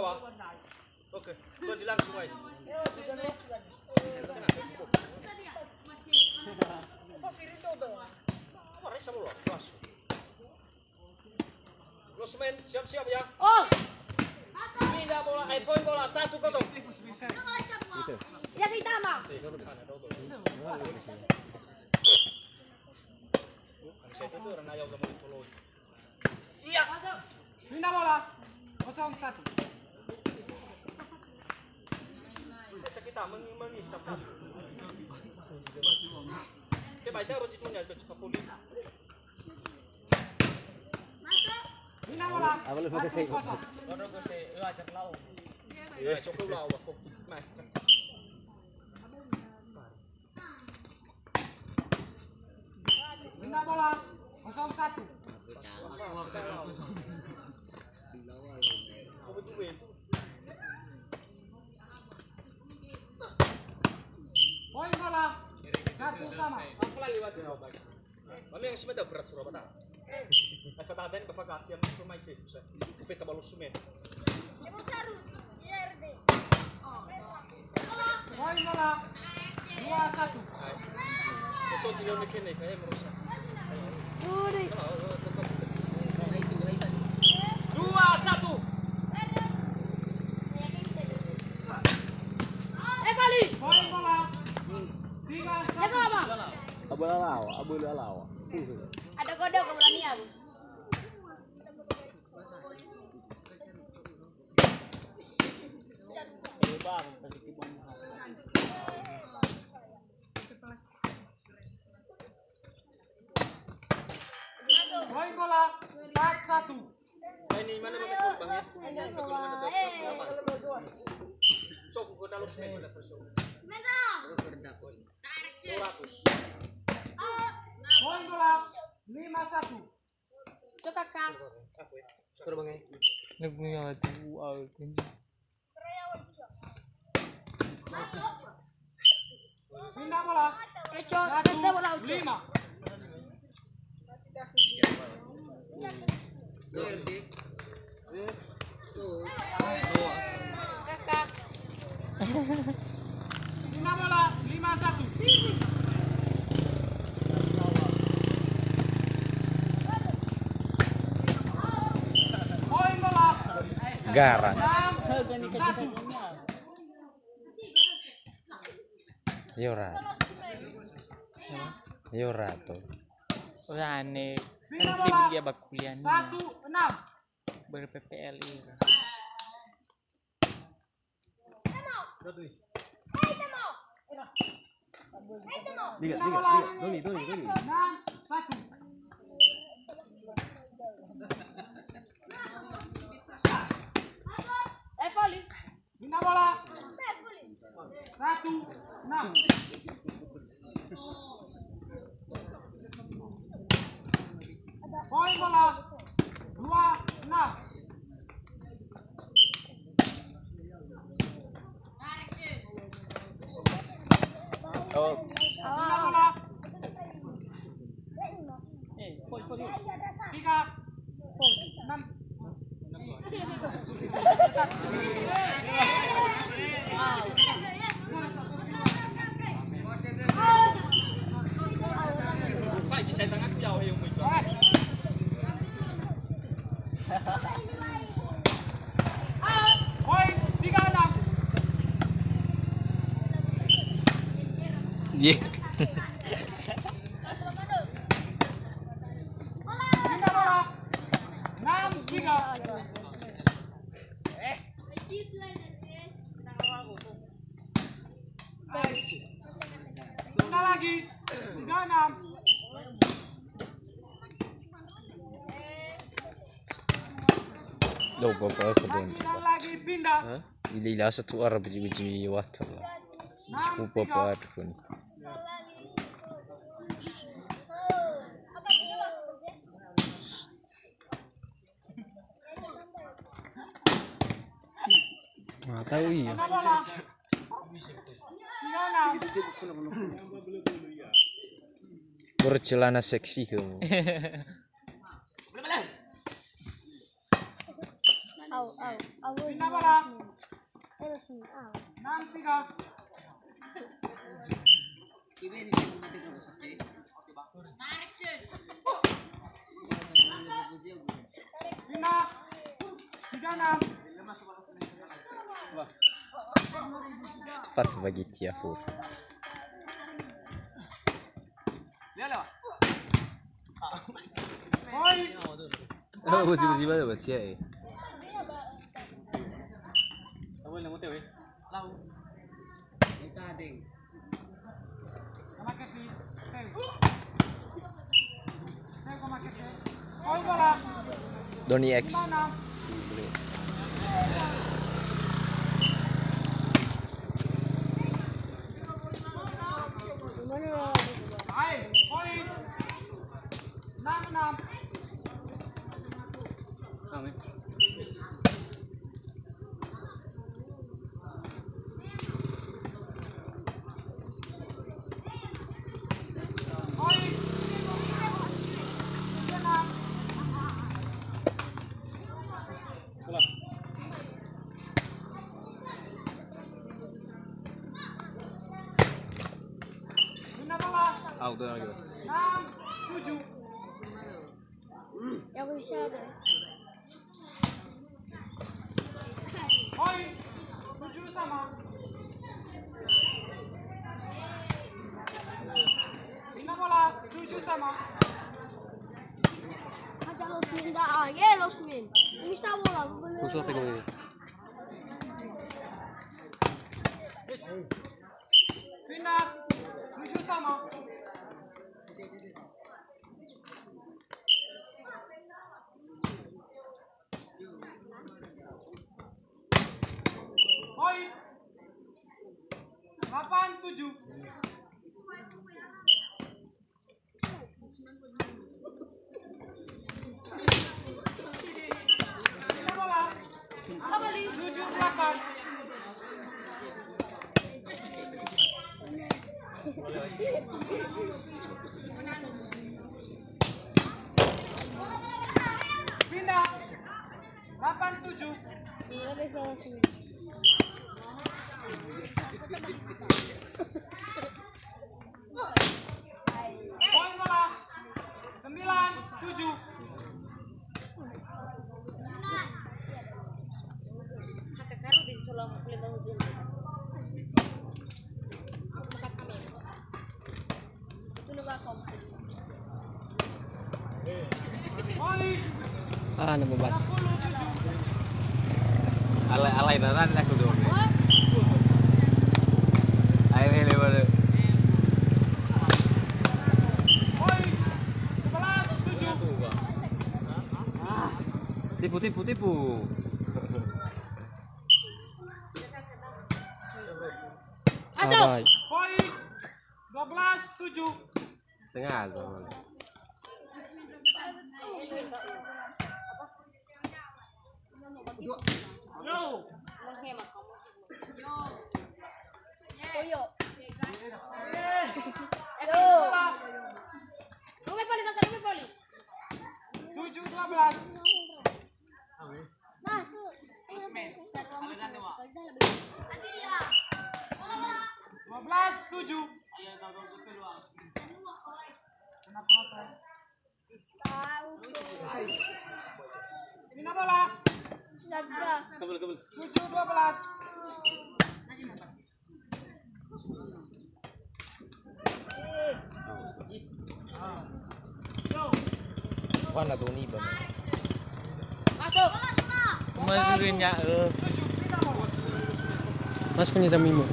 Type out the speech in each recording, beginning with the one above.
bawah. Oke, gua langsung aja. Losmen, siap-siap ya. Oh. Pindah bola, poin bola 1-0. Ya kita mah. Iya. Pindah bola 0-1. Kita mengisap. Coba aja harus punya ke Cikapuli. Pindah bola. Apa lu pakai kayak gitu? Orang gue sih ajar lau. Iya, cukup lau aku. Nah. Pindah bola 0-1. Poin bola 1-1. Aku lagi lewat di Raubag. Kami yang semeda berat Surabaya. Fatadani bafakat yang rumah itu saya. Kita balu sumet. Poin bola 2-1. Besok dia bikin nih kayak merusak. 2-1. Kali. Poin bola 3-1. Abu lalawa. Ada kode keberanian. Poin bola 4-1. Ini mana mau bang ya? Sok gua dalu semen pada perso. 100. Poin bola 5-1. Cok kakak. Sekarang bang ya. Nagpunya tuh out. Pindah bola Cok, kita bola 1-5. kakak. Pindah bola 5-1. Poin bola Garang. 6-1. Yora tuh. Rane Pindah kan sim bola dia bakuliannya 1-6. ber-PPL ini. Lihat. 6-1. Kali. Pindah bola 1-6. Poin bola 2-6. Oh, Pindah bola 3-6. Pak bisa tangan jauh yang mau. Poin 3-6. yeah. Pindah bola 6-3. Pindah lagi 3-6. Loh, bapak aku doon. Pindah lagi pindah. Hah? Ilila satu arah biji-biji water lah. Supa pa pun. Ah, tahu iya. Pindah bola 3-6. Bercelana seksi kamu. Pindah bola. 6-3. Pindah. 3-6. Cepat bagi Tiafur. Oi. Oh, bersih-bersih banget buat Cia. Sama Kevin. Sama Kevin. Oi bola. Doni X. 5-6. Oi. 6-6. Oi. 3-6. Pindah bola. Auto lagi. 6-7. Yang bisa ada. Oi. 7 sama. Pindah bola. 7 sama. Ada Losmin dah. Ya Losmin. Bisa bola. Khusus apa ini? Pindah. 7 sama. Oi. 8-7. Pindah bola. 7-8. Pindah. 8-7. Ada Losmin. Poin bola. 9-7. Kakak di situ lama kulit tahu dulu. Itu lu gak kom. Poin. Ah, nama bat. 10-7. Alay natan aku doang. Ayo lebar. Poin. 11-7. Tipu. Masuk. Poin. 12-7. Setengah sama. Yo. Menghemat kamu. Koyo. Yo. Lu poli sasa lu poli. 7-12. Masuk. 12-7. Pindah bola. Jaga. 7-12. Mana tuh nih bang? Masuk. Masukin ya. Mas punya jamimu.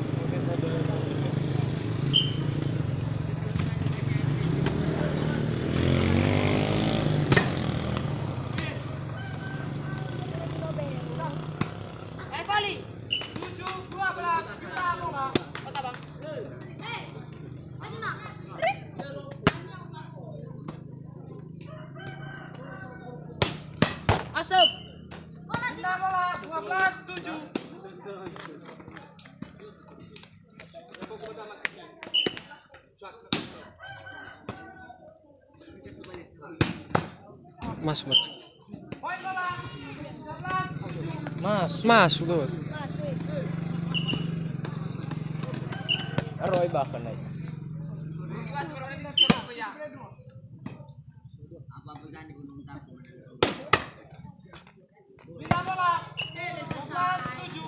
Poli. 7-12. Pindah bola. Kota bang. Masuk. Pindah bola. 12-7. Mas. Poin bola. 13-7. Masuk tuh. Masuk. Roy bahkan naik. Pindah bola. 12-7.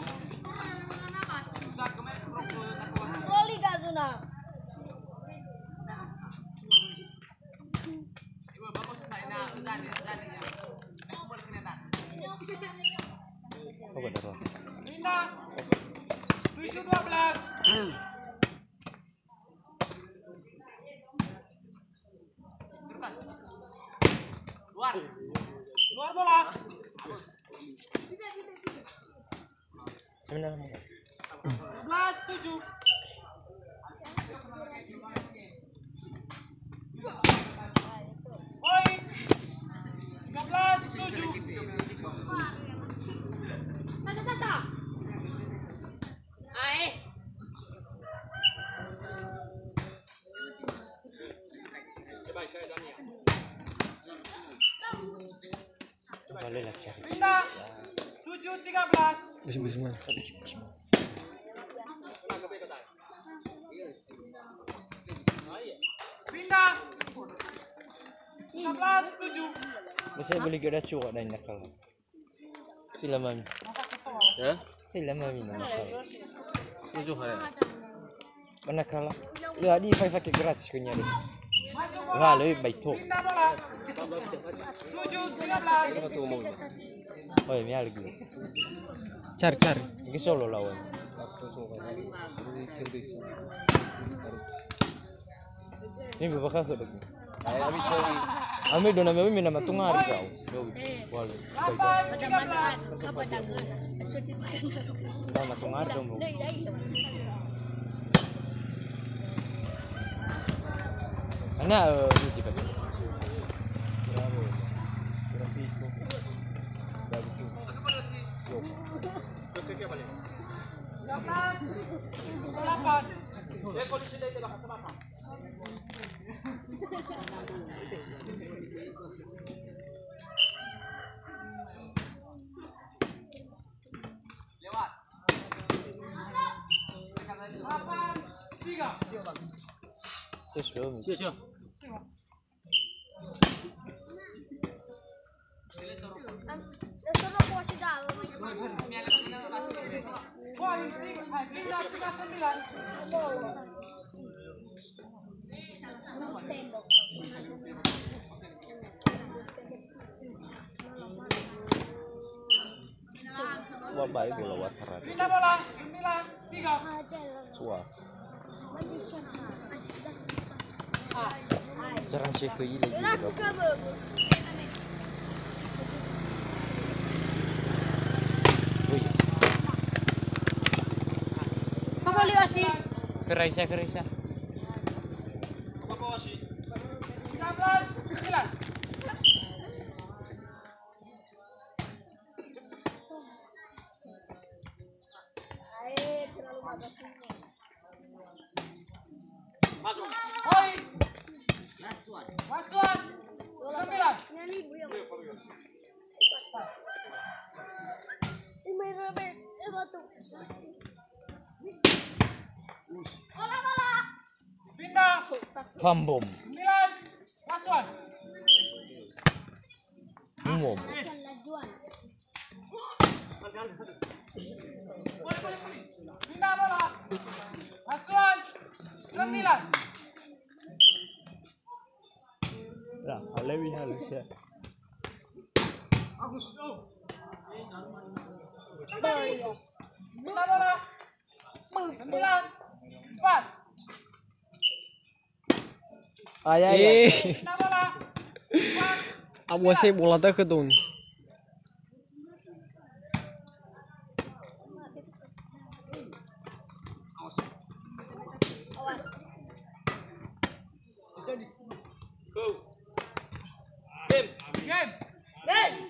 Roli Gazuna. Oh bener. Pindah. 7-12. Luar bola. Sebenarnya 12-7. Poin. 13-7. Sasa. Ae. boleh lah cari. Pindah. 7-13. Bisa mana? Pindah. 13-7. Bisa beli kita cuak dan nakal. Sila mami. Sila mami nakal. Mana kalah? Ya di pakai gratis kunya deh. Masuk Enggak bola. lebih baik tuh. Pindah bola. 7-13. Oh ya lagi. Cari. Ini solo lawan. Ini beberapa ke lagi. Ami dona mi nama tungar kau. Wal. Macam mana apa dagang? Suci makan. Nama tungar dong. Ana uji kat. Bravo. Berapa itu? Bagus. 13-8. Delapan, 3. Sesuai. Suruh puas dah. Poin 3-9. Wah baik bola wataran. Pindah bola. 9-3. Suah. Jarang sih ke ini lagi. Kamu lihat sih? Keraisa. 13-9. Terlalu bagus. Poin. Masuk. 9. Nyanyi bu yang. Main Robert, batu. Bola. Pindah. Pambom. 9. Masuk. Umum. Lajuan. Pindah bola. Masuk. 9. Lah, lebih halus ya. Pindah bola. 9. Pas. Ayah. Pindah bola. Awas bola tak ketun. Go. Game. Game. Ben.